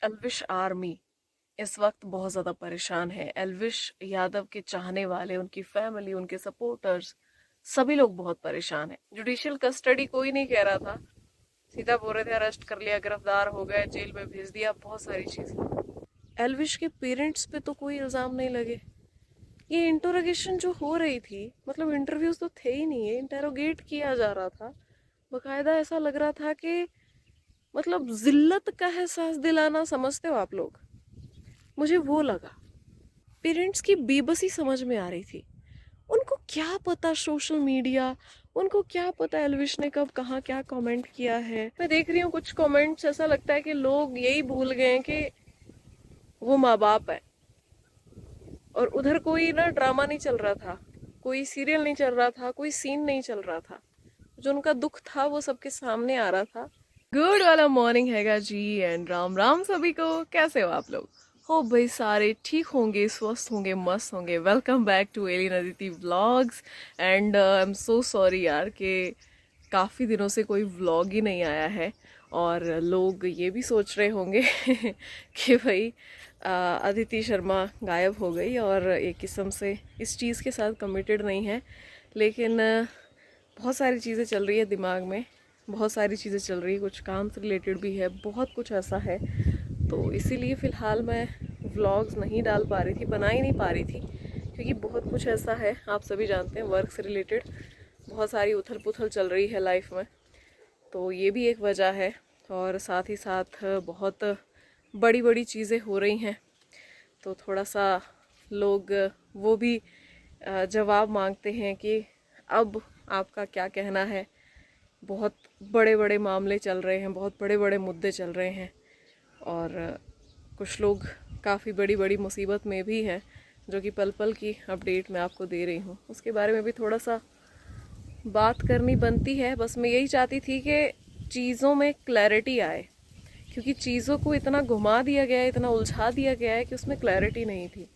Elvish army इस वक्त बहुत ज़्यादा परेशान है। एल्विश यादव के चाहने वाले, उनकी फैमिली, उनके सपोर्टर्स, सभी लोग बहुत परेशान हैं। जुडिशियल कस्टडी कोई नहीं कह रहा था, सीधा बोल रहे थे अरेस्ट कर लिया, गिरफ्तार हो गए, जेल में भेज दिया, बहुत सारी चीज़ें। एल्विश के पेरेंट्स पे तो कोई इल्ज़ाम नहीं लगे। ये इंटरोगेशन जो हो रही थी, मतलब इंटरव्यूज तो थे ही नहीं है, इंटेरोगेट किया जा रहा था बकायदा। ऐसा लग रहा था कि मतलब जिल्लत का एहसास दिलाना, समझते हो आप लोग, मुझे वो लगा। पेरेंट्स की बेबसी समझ में आ रही थी। उनको क्या पता सोशल मीडिया, उनको क्या पता एल्विश ने कब कहाँ क्या कमेंट किया है। मैं देख रही हूँ कुछ कमेंट्स, ऐसा लगता है कि लोग यही भूल गए कि वो माँ बाप है। और उधर कोई ना ड्रामा नहीं चल रहा था, कोई सीरियल नहीं चल रहा था, कोई सीन नहीं चल रहा था। जो उनका दुख था वो सबके सामने आ रहा था। गुड वाला मॉर्निंग हैगा जी, एंड राम राम सभी को। कैसे हो आप लोग? हो भाई, सारे ठीक होंगे, स्वस्थ होंगे, मस्त होंगे। वेलकम बैक टू एलिन Aditi vlogs. And I am so sorry यार कि काफ़ी दिनों से कोई व्लॉग ही नहीं आया है। और लोग ये भी सोच रहे होंगे कि भाई अदिति शर्मा गायब हो गई और एक किस्म से इस चीज़ के साथ कमिटेड नहीं है। लेकिन बहुत सारी चीज़ें चल रही है दिमाग में, बहुत सारी चीज़ें चल रही है, कुछ काम से रिलेटेड भी है, बहुत कुछ ऐसा है। तो इसीलिए फ़िलहाल मैं व्लॉग्स नहीं डाल पा रही थी, बना ही नहीं पा रही थी, क्योंकि बहुत कुछ ऐसा है, आप सभी जानते हैं, वर्क से रिलेटेड बहुत सारी उथल पुथल चल रही है लाइफ में। तो ये भी एक वजह है। और साथ ही साथ बहुत बड़ी बड़ी चीज़ें हो रही हैं, तो थोड़ा सा लोग वो भी जवाब मांगते हैं कि अब आपका क्या कहना है। बहुत बड़े बड़े मामले चल रहे हैं, बहुत बड़े बड़े मुद्दे चल रहे हैं। और कुछ लोग काफ़ी बड़ी बड़ी मुसीबत में भी हैं, जो कि पल पल की अपडेट मैं आपको दे रही हूँ। उसके बारे में भी थोड़ा सा बात करनी बनती है। बस मैं यही चाहती थी कि चीज़ों में क्लैरिटी आए, क्योंकि चीज़ों को इतना घुमा दिया गया है, इतना उलझा दिया गया है कि उसमें क्लैरिटी नहीं थी।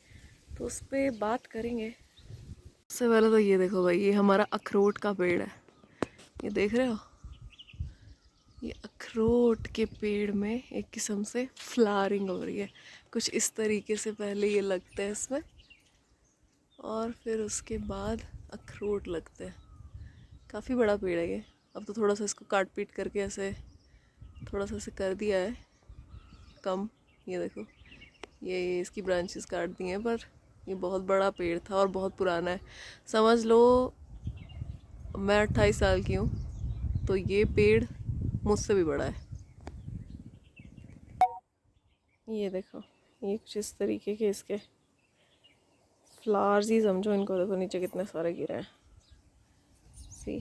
तो उस पर बात करेंगे। सबसे पहले तो ये देखो भाई, ये हमारा अखरोट का पेड़ है, ये देख रहे हो? ये अखरोट के पेड़ में एक किस्म से फ्लावरिंग हो रही है, कुछ इस तरीके से। पहले ये लगते हैं इसमें और फिर उसके बाद अखरोट लगते हैं। काफ़ी बड़ा पेड़ है ये। अब तो थोड़ा सा इसको काट पीट करके ऐसे थोड़ा सा ऐसे कर दिया है कम। ये देखो, ये इसकी ब्रांचेस काट दी हैं, पर ये बहुत बड़ा पेड़ था और बहुत पुराना है। समझ लो मैं 28 साल की हूँ, तो ये पेड़ मुझसे भी बड़ा है। ये देखो, ये कुछ इस तरीके के इसके फ्लावर्स ही समझो इनको। देखो नीचे कितने सारे गिरे हैं, सी।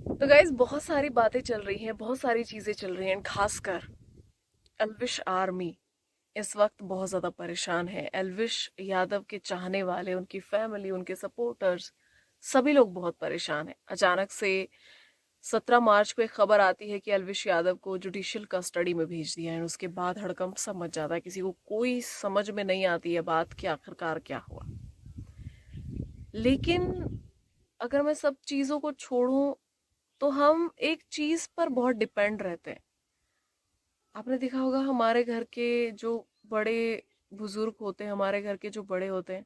तो गाइज बहुत सारी बातें चल रही हैं, बहुत सारी चीज़ें चल रही हैं। खासकर एल्विश आर्मी इस वक्त बहुत ज़्यादा परेशान है। एल्विश यादव के चाहने वाले, उनकी फैमिली, उनके सपोर्टर्स, सभी लोग बहुत परेशान हैं। अचानक से 17 मार्च को एक खबर आती है कि एल्विश यादव को जुडिशियल कस्टडी में भेज दिया है। उसके बाद हड़कंप सब मच जाता है, किसी को कोई समझ में नहीं आती है बात कि आखिरकार क्या हुआ। लेकिन अगर मैं सब चीज़ों को छोड़ूं तो हम एक चीज़ पर बहुत डिपेंड रहते हैं। आपने देखा होगा हमारे घर के जो बड़े बुजुर्ग होते हैं, हमारे घर के जो बड़े होते हैं,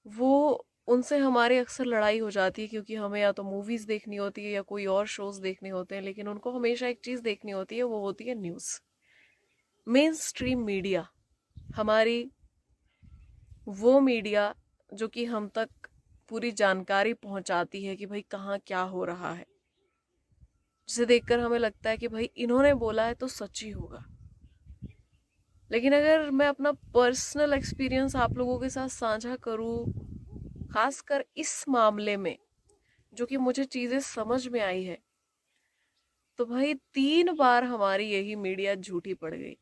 वो उनसे हमारी अक्सर लड़ाई हो जाती है, क्योंकि हमें या तो मूवीज़ देखनी होती है या कोई और शोज़ देखने होते हैं। लेकिन उनको हमेशा एक चीज़ देखनी होती है, वो होती है न्यूज़, मेन स्ट्रीम मीडिया। हमारी वो मीडिया जो कि हम तक पूरी जानकारी पहुंचाती है कि भाई कहाँ क्या हो रहा है, जिसे देखकर हमें लगता है कि भाई इन्होंने बोला है तो सच ही होगा। लेकिन अगर मैं अपना पर्सनल एक्सपीरियंस आप लोगों के साथ साझा करूं, खासकर इस मामले में जो कि मुझे चीज़ें समझ में आई है, तो भाई 3 बार हमारी यही मीडिया झूठी पड़ गई।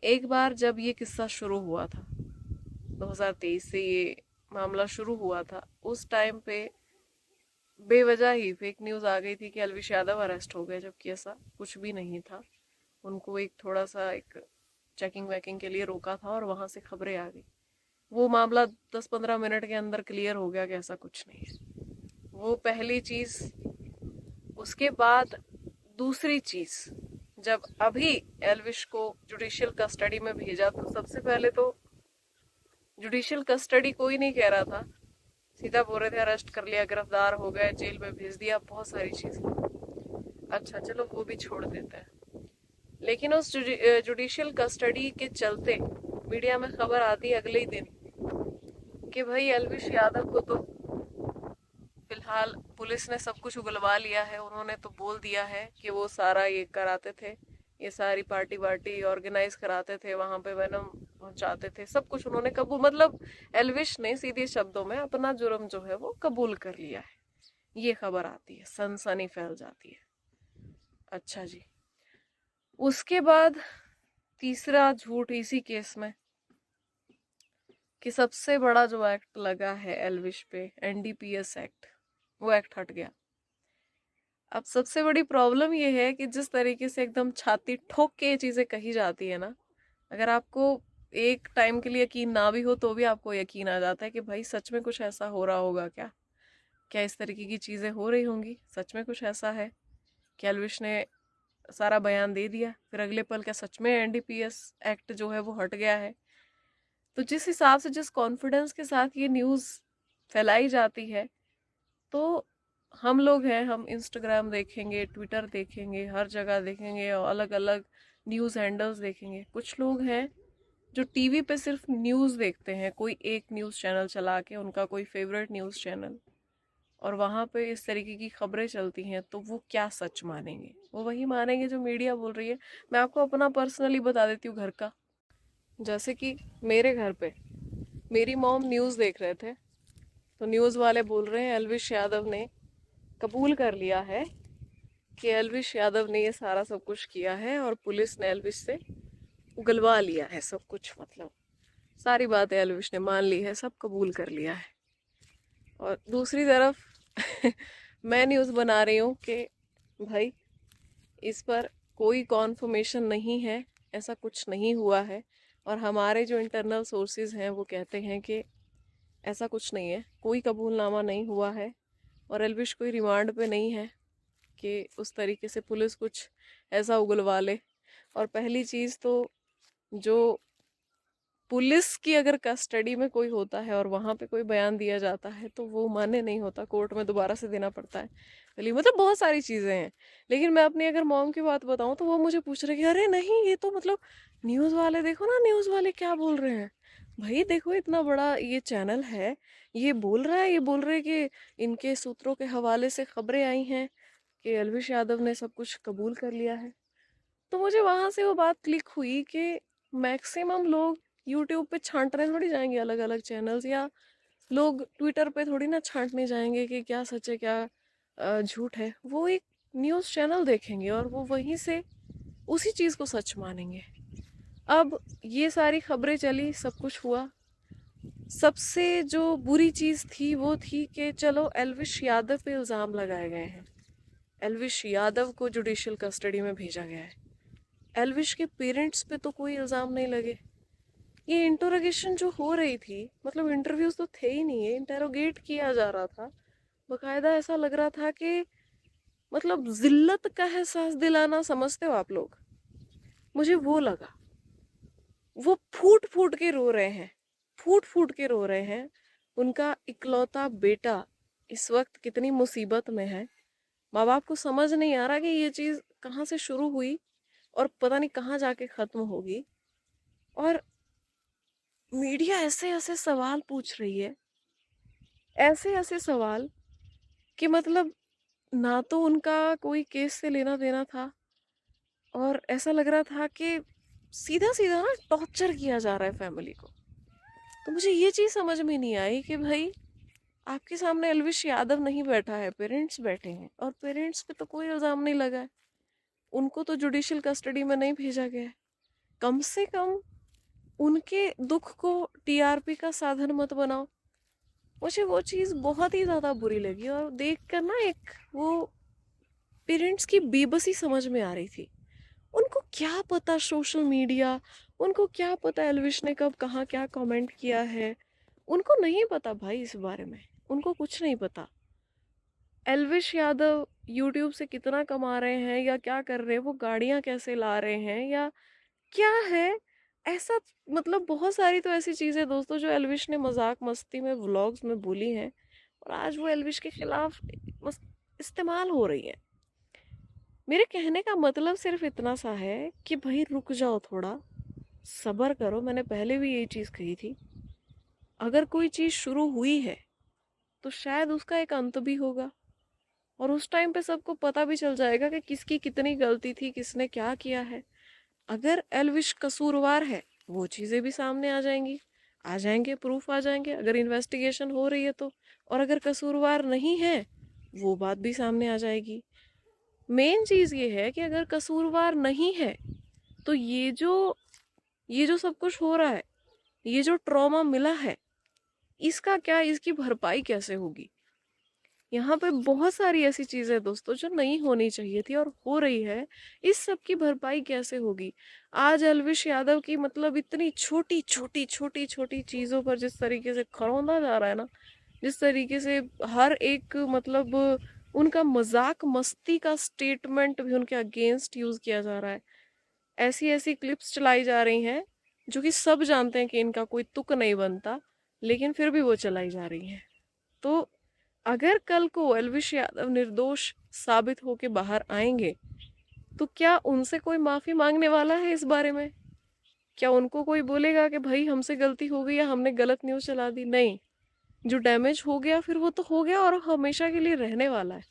एक बार जब ये किस्सा शुरू हुआ था, 2023 से ये मामला शुरू हुआ था, उस टाइम पे बेवजह ही फेक न्यूज़ आ गई थी कि एल्विश यादव अरेस्ट हो गए, जबकि ऐसा कुछ भी नहीं था। उनको एक थोड़ा सा एक चेकिंग वेकिंग के लिए रोका था और वहां से खबरें आ गई। वो मामला 10-15 मिनट के अंदर क्लियर हो गया कि ऐसा कुछ नहीं है। वो पहली चीज। उसके बाद दूसरी चीज, जब अभी एल्विश को जुडिशियल कस्टडी में भेजा तो सबसे पहले तो जुडिशियल कस्टडी कोई नहीं कह रहा था, सीधा बोल रहे थे अरेस्ट कर लिया, गिरफ्तार हो गए, जेल में भेज दिया, बहुत सारी चीजें। अच्छा चलो वो भी छोड़ देते हैं। लेकिन उस जुडिशियल कस्टडी के चलते मीडिया में खबर आती है अगले ही दिन कि भाई एल्विश यादव को तो फिलहाल पुलिस ने सब कुछ उगलवा लिया है। उन्होंने तो बोल दिया है कि वो सारा ये कराते थे, ये सारी पार्टी वार्टी ऑर्गेनाइज कराते थे, वहां पे वेनम पहुंचाते थे, सब कुछ उन्होंने कबूल, मतलब एल्विश ने सीधे शब्दों में अपना जुर्म जो है वो कबूल कर लिया है। ये खबर आती है, सनसनी फैल जाती है। अच्छा जी, उसके बाद तीसरा झूठ इसी केस में कि सबसे बड़ा जो एक्ट लगा है एल्विश पे, एनडीपीएस एक्ट, वो एक्ट हट गया। अब सबसे बड़ी प्रॉब्लम ये है कि जिस तरीके से एकदम छाती ठोक के ये चीजें कही जाती है ना, अगर आपको एक टाइम के लिए यकीन ना भी हो तो भी आपको यकीन आ जाता है कि भाई सच में कुछ ऐसा हो रहा होगा क्या, क्या इस तरीके की चीजें हो रही होंगी, सच में कुछ ऐसा है। कि एल्विश ने सारा बयान दे दिया, फिर अगले पल क्या सच में एनडीपीएस एक्ट जो है वो हट गया है। तो जिस हिसाब से, जिस कॉन्फिडेंस के साथ ये न्यूज़ फैलाई जाती है, तो हम लोग हैं, हम इंस्टाग्राम देखेंगे, ट्विटर देखेंगे, हर जगह देखेंगे और अलग अलग न्यूज़ हैंडल्स देखेंगे। कुछ लोग हैं जो टीवी पे सिर्फ न्यूज़ देखते हैं, कोई एक न्यूज़ चैनल चला के, उनका कोई फेवरेट न्यूज़ चैनल, और वहाँ पे इस तरीके की खबरें चलती हैं, तो वो क्या सच मानेंगे? वो वही मानेंगे जो मीडिया बोल रही है। मैं आपको अपना पर्सनली बता देती हूँ घर का। जैसे कि मेरे घर पे मेरी मॉम न्यूज़ देख रहे थे, तो न्यूज़ वाले बोल रहे हैं एल्विश यादव ने कबूल कर लिया है कि एल्विश यादव ने ये सारा सब कुछ किया है और पुलिस ने एल्विश से उगलवा लिया है सब कुछ, मतलब सारी बातें एल्विश ने मान ली है, सब कबूल कर लिया है। और दूसरी तरफ मैं न्यूज़ बना रही हूँ कि भाई इस पर कोई कॉन्फर्मेशन नहीं है, ऐसा कुछ नहीं हुआ है, और हमारे जो इंटरनल सोर्सेज हैं वो कहते हैं कि ऐसा कुछ नहीं है, कोई कबूलनामा नहीं हुआ है, और एल्विश कोई रिमांड पे नहीं है कि उस तरीके से पुलिस कुछ ऐसा उगलवा ले। और पहली चीज़ तो, जो पुलिस की अगर कस्टडी में कोई होता है और वहाँ पे कोई बयान दिया जाता है तो वो मान्य नहीं होता, कोर्ट में दोबारा से देना पड़ता है। चलिए, मतलब बहुत सारी चीज़ें हैं। लेकिन मैं अपनी अगर मॉम की बात बताऊँ तो वो मुझे पूछ रहे कि अरे नहीं, ये तो मतलब न्यूज़ वाले देखो ना, न्यूज़ वाले क्या बोल रहे हैं। भाई देखो, इतना बड़ा ये चैनल है, ये बोल रहा है, ये बोल रहे कि इनके सूत्रों के हवाले से खबरें आई हैं कि एल्विश यादव ने सब कुछ कबूल कर लिया है। तो मुझे वहां से वो बात क्लिक हुई कि मैक्सिमम लोग यूट्यूब पे छांटने थोड़ी जाएंगे अलग अलग चैनल्स, या लोग ट्विटर पे थोड़ी ना छांटने जाएंगे कि क्या सच है क्या झूठ है। वो एक न्यूज़ चैनल देखेंगे और वो वहीं से उसी चीज़ को सच मानेंगे। अब ये सारी खबरें चली, सब कुछ हुआ, सबसे जो बुरी चीज़ थी वो थी कि चलो एल्विश यादव पे इल्ज़ाम लगाए गए हैं, एल्विश यादव को जुडिशियल कस्टडी में भेजा गया है, एल्विश के पेरेंट्स पे तो कोई इल्ज़ाम नहीं लगे। ये इंटरोगेशन जो हो रही थी, मतलब इंटरव्यूज तो थे ही नहीं है, इंटेरोगेट किया जा रहा था बकायदा, ऐसा लग रहा था कि मतलब जिल्लत का एहसास दिलाना, समझते हो आप लोग, मुझे वो लगा। वो फूट फूट के रो रहे हैं, फूट फूट के रो रहे हैं। उनका इकलौता बेटा इस वक्त कितनी मुसीबत में है। माँ बाप को समझ नहीं आ रहा कि ये चीज़ कहाँ से शुरू हुई और पता नहीं कहाँ जाके ख़त्म होगी। और मीडिया ऐसे ऐसे सवाल पूछ रही है, ऐसे ऐसे सवाल कि मतलब ना तो उनका कोई केस से लेना देना था, और ऐसा लग रहा था कि सीधा सीधा ना टॉर्चर किया जा रहा है फैमिली को। तो मुझे ये चीज़ समझ में नहीं आई कि भाई आपके सामने एल्विश यादव नहीं बैठा है, पेरेंट्स बैठे हैं, और पेरेंट्स पे तो कोई इल्ज़ाम नहीं लगा है, उनको तो जुडिशियल कस्टडी में नहीं भेजा गया है। कम से कम उनके दुख को टीआरपी का साधन मत बनाओ। मुझे वो चीज़ बहुत ही ज़्यादा बुरी लगी, और देख कर ना एक वो पेरेंट्स की बेबसी समझ में आ रही थी। उनको क्या पता सोशल मीडिया, उनको क्या पता एल्विश ने कब कहाँ क्या कमेंट किया है, उनको नहीं पता भाई इस बारे में, उनको कुछ नहीं पता। एल्विश यादव यूट्यूब से कितना कमा रहे हैं या क्या कर रहे हैं, वो गाड़ियां कैसे ला रहे हैं या क्या है ऐसा। मतलब बहुत सारी तो ऐसी चीजें दोस्तों जो एल्विश ने मजाक मस्ती में व्लॉग्स में बोली हैं, और आज वो एल्विश के खिलाफ इस्तेमाल हो रही है। मेरे कहने का मतलब सिर्फ इतना सा है कि भाई रुक जाओ, थोड़ा सब्र करो। मैंने पहले भी यही चीज कही थी, अगर कोई चीज शुरू हुई है तो शायद उसका एक अंत भी होगा, और उस टाइम पे सबको पता भी चल जाएगा कि किसकी कितनी गलती थी, किसने क्या किया है। अगर एल्विश कसूरवार है, वो चीजें भी सामने आ जाएंगी, आ जाएंगे, प्रूफ आ जाएंगे अगर इन्वेस्टिगेशन हो रही है तो। और अगर कसूरवार नहीं है, वो बात भी सामने आ जाएगी। मेन चीज ये है कि अगर कसूरवार नहीं है तो ये जो सब कुछ हो रहा है, ये जो ट्रॉमा मिला है, इसका क्या, इसकी भरपाई कैसे होगी। यहाँ पे बहुत सारी ऐसी चीजें दोस्तों जो नहीं होनी चाहिए थी और हो रही है। इस सब की भरपाई कैसे होगी। आज अलविश यादव की मतलब इतनी छोटी छोटी छोटी छोटी चीजों पर जिस तरीके से खरौंदा जा रहा है ना, जिस तरीके से हर एक मतलब उनका मजाक मस्ती का स्टेटमेंट भी उनके अगेंस्ट यूज किया जा रहा है। ऐसी ऐसी क्लिप्स चलाई जा रही हैं जो कि सब जानते हैं कि इनका कोई तुक नहीं बनता, लेकिन फिर भी वो चलाई जा रही हैं। तो अगर कल को एल्विश यादव निर्दोष साबित होके बाहर आएंगे तो क्या उनसे कोई माफी मांगने वाला है इस बारे में? क्या उनको कोई बोलेगा कि भाई हमसे गलती हो गई या हमने गलत न्यूज चला दी? नहीं। जो डैमेज हो गया फिर वो तो हो गया और हमेशा के लिए रहने वाला है।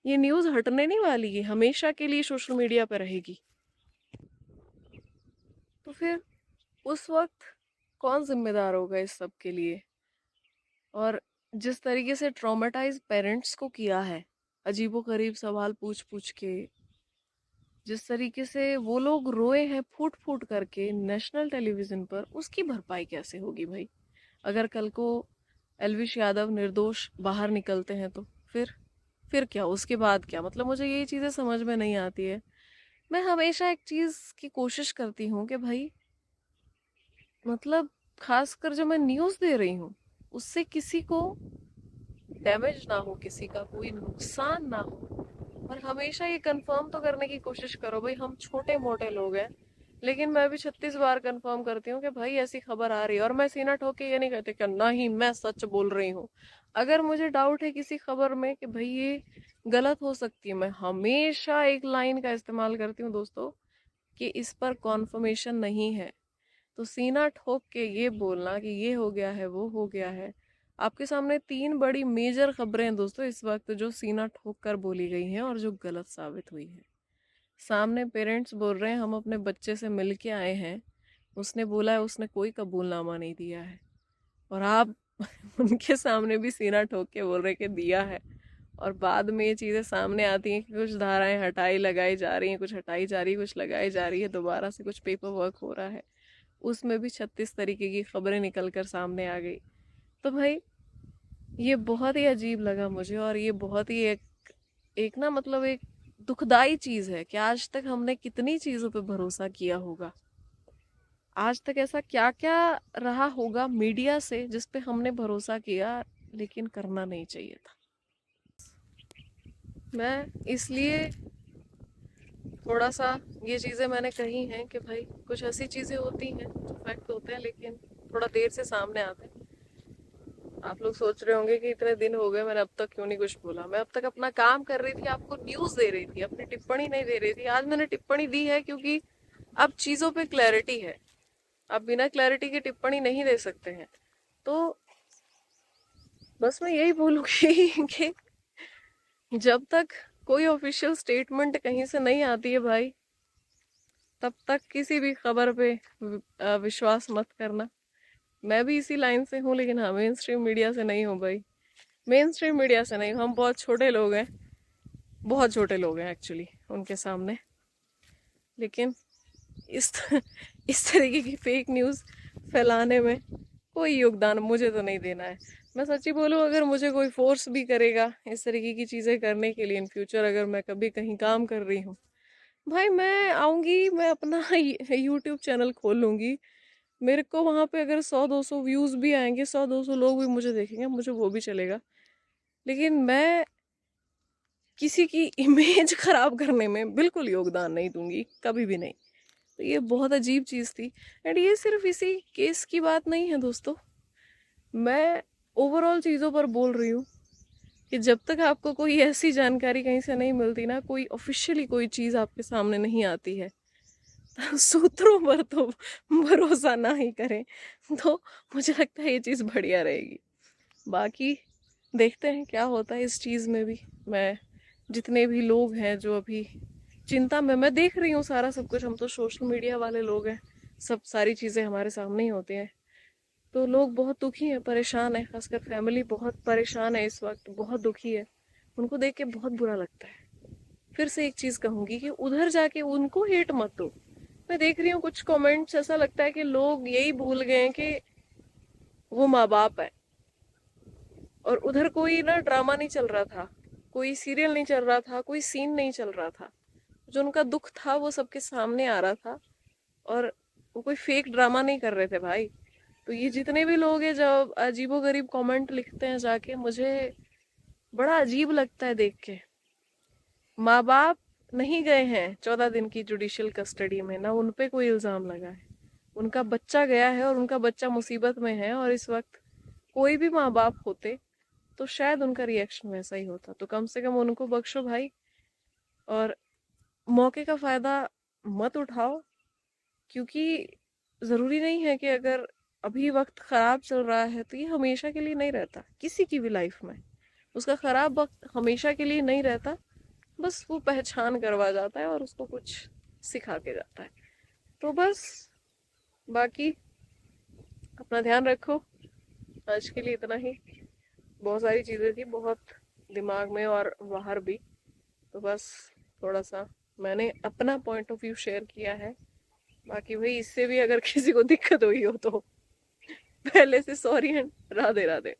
ये न्यूज हटने नहीं वाली है, हमेशा के लिए सोशल मीडिया पर रहेगी। तो फिर उस वक्त कौन जिम्मेदार होगा इस सब के लिए? और जिस तरीके से ट्रॉमेटाइज पेरेंट्स को किया है, अजीबोगरीब सवाल पूछ पूछ के, जिस तरीके से वो लोग रोए हैं फूट फूट करके नेशनल टेलीविजन पर, उसकी भरपाई कैसे होगी भाई? अगर कल को एल्विश यादव निर्दोष बाहर निकलते हैं तो फिर क्या, उसके बाद क्या? मतलब मुझे यही चीजें समझ में नहीं आती है। मैं हमेशा एक चीज की कोशिश करती हूँ कि भाई मतलब खासकर जो मैं न्यूज दे रही हूँ उससे किसी को डैमेज ना हो, किसी का कोई नुकसान ना हो। और हमेशा ये कंफर्म तो करने की कोशिश करो भाई, हम छोटे मोटे लोग हैं, लेकिन मैं भी 36 बार कंफर्म करती हूँ कि भाई ऐसी खबर आ रही है। और मैं सीना ठोक के ये नहीं कहती कि नहीं मैं सच बोल रही हूँ। अगर मुझे डाउट है किसी खबर में कि भाई ये गलत हो सकती है, मैं हमेशा एक लाइन का इस्तेमाल करती हूँ दोस्तों, कि इस पर कॉन्फर्मेशन नहीं है। तो सीना ठोक के ये बोलना कि ये हो गया है वो हो गया है। आपके सामने 3 बड़ी मेजर खबरें हैं दोस्तों इस वक्त जो सीना ठोक कर बोली गई हैं और जो गलत साबित हुई है। सामने पेरेंट्स बोल रहे हैं हम अपने बच्चे से मिल के आए हैं, उसने बोला है उसने कोई कबूलनामा नहीं दिया है। और आप उनके सामने भी सीना ठोक के बोल रहे कि दिया है। और बाद में ये चीज़ें सामने आती हैं कि कुछ धाराएं हटाई लगाई जा रही हैं, कुछ हटाई जा रही है, कुछ लगाई जा रही है, दोबारा से कुछ पेपर वर्क हो रहा है, उसमें भी 36 तरीके की खबरें निकल कर सामने आ गई। तो भाई ये बहुत ही अजीब लगा मुझे, और ये बहुत ही एक एक ना मतलब एक दुखदाई चीज है कि आज तक हमने कितनी चीजों पे भरोसा किया होगा। आज तक ऐसा क्या क्या रहा होगा मीडिया से जिस पे हमने भरोसा किया, लेकिन करना नहीं चाहिए था। मैं इसलिए थोड़ा सा ये चीजें मैंने कही हैं कि भाई कुछ ऐसी चीजें होती हैं जो फैक्ट होते हैं लेकिन थोड़ा देर से सामने आते हैं। आप लोग सोच रहे होंगे कि इतने दिन हो गए मैंने अब तक क्यों नहीं कुछ बोला। मैं अब तक अपना काम कर रही थी, आपको न्यूज दे रही थी, अपनी टिप्पणी नहीं दे रही थी। आज मैंने टिप्पणी दी है क्योंकि अब चीजों पे क्लैरिटी है। आप बिना क्लैरिटी की टिप्पणी नहीं दे सकते हैं। तो बस मैं यही बोलूंगी कि जब तक कोई ऑफिशियल स्टेटमेंट कहीं से नहीं आती है भाई, तब तक किसी भी खबर पे विश्वास मत करना। मैं भी इसी लाइन से हूँ, लेकिन हाँ मेन स्ट्रीम मीडिया से नहीं हूँ भाई। मेन स्ट्रीम मीडिया से नहीं, हम बहुत छोटे लोग हैं, बहुत छोटे लोग हैं एक्चुअली उनके सामने। लेकिन इस इस तरीके की फेक न्यूज़ फैलाने में कोई योगदान मुझे तो नहीं देना है। मैं सच्ची बोलूँ, अगर मुझे कोई फोर्स भी करेगा इस तरीके की चीज़ें करने के लिए इन फ्यूचर, अगर मैं कभी कहीं काम कर रही हूँ, भाई मैं आऊँगी, मैं अपना यूट्यूब चैनल खोल लूँगी। मेरे को वहाँ पे अगर 100-200 व्यूज़ भी आएंगे, 100-200 लोग भी मुझे देखेंगे, मुझे वो भी चलेगा। लेकिन मैं किसी की इमेज खराब करने में बिल्कुल योगदान नहीं दूंगी, कभी भी नहीं। तो ये बहुत अजीब चीज़ थी। एंड ये सिर्फ इसी केस की बात नहीं है दोस्तों, मैं ओवरऑल चीज़ों पर बोल रही हूँ कि जब तक आपको कोई ऐसी जानकारी कहीं से नहीं मिलती ना, कोई ऑफिशियली कोई चीज़ आपके सामने नहीं आती है, तो सूत्रों पर तो भरोसा ना ही करें। तो मुझे लगता है ये चीज़ बढ़िया रहेगी। बाकी देखते हैं क्या होता है इस चीज़ में भी। मैं जितने भी लोग हैं जो अभी चिंता में, मैं देख रही हूँ सारा सब कुछ, हम तो सोशल मीडिया वाले लोग हैं, सब सारी चीज़ें हमारे सामने ही होती हैं। तो लोग बहुत दुखी हैं, परेशान है, खासकर फैमिली बहुत परेशान है इस वक्त, बहुत दुखी है। उनको देख के बहुत बुरा लगता है। फिर से एक चीज़ कहूंगी कि उधर जाके उनको हेट मत दो। मैं देख रही हूँ कुछ कमेंट्स, ऐसा लगता है कि लोग यही भूल गए हैं कि वो माँ बाप है, और उधर कोई ना ड्रामा नहीं चल रहा था, कोई सीरियल नहीं चल रहा था, कोई सीन नहीं चल रहा था। जो उनका दुख था वो सबके सामने आ रहा था, और वो कोई फेक ड्रामा नहीं कर रहे थे भाई। तो ये जितने भी लोग हैं जब अजीबो गरीब कमेंट लिखते हैं जाके, मुझे बड़ा अजीब लगता है देख के। माँ बाप नहीं गए हैं 14 दिन की जुडिशियल कस्टडी में, ना उन पे कोई इल्जाम लगा है। उनका बच्चा गया है और उनका बच्चा मुसीबत में है, और इस वक्त कोई भी माँ बाप होते तो शायद उनका रिएक्शन वैसा ही होता। तो कम से कम उनको बख्शो भाई, और मौके का फायदा मत उठाओ। क्योंकि जरूरी नहीं है कि अगर अभी वक्त खराब चल रहा है तो ये हमेशा के लिए नहीं रहता। किसी की भी लाइफ में उसका खराब वक्त हमेशा के लिए नहीं रहता, बस वो पहचान करवा जाता है और उसको कुछ सिखा के जाता है। तो बस, बाकी अपना ध्यान रखो। आज के लिए इतना ही। बहुत सारी चीजें थी, बहुत दिमाग में और बाहर भी। तो बस थोड़ा सा मैंने अपना पॉइंट ऑफ व्यू शेयर किया है। बाकी भाई इससे भी अगर किसी को दिक्कत हुई हो तो पहले से सॉरी एंड राधे राधे।